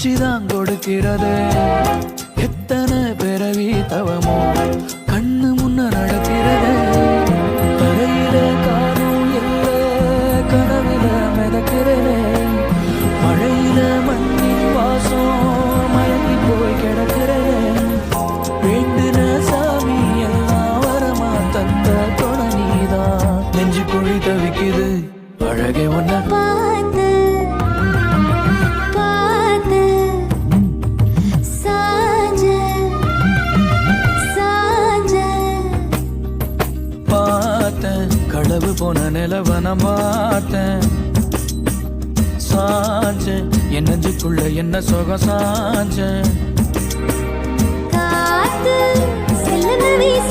காட்சிதான் கொடுக்கிறது. எத்தனை பிறவி தவமோ கண்ணு முன்ன நடக்கிறது. கரையில காரும் இல்ல கனவில மிதக்கிறது. மழையில மண்ணின் வாசம் மயங்கி போய் கிடக்கிறது. வேண்டுன சாமி எல்லாம் வரமா தந்த துணை நீதான். நெஞ்சு குழி தவிக்குது அழகே ஒன்ன பார்த்து பார்த்து சாஞ்ச சாஞ்ச பார்த்தேன். களவு போன நிலவன பார்த்தேன். சாஞ்சேன் என் நெஞ்சுக்குள்ள என்ன சுகம் சாஞ்சேன். காத்து செல்லன வீச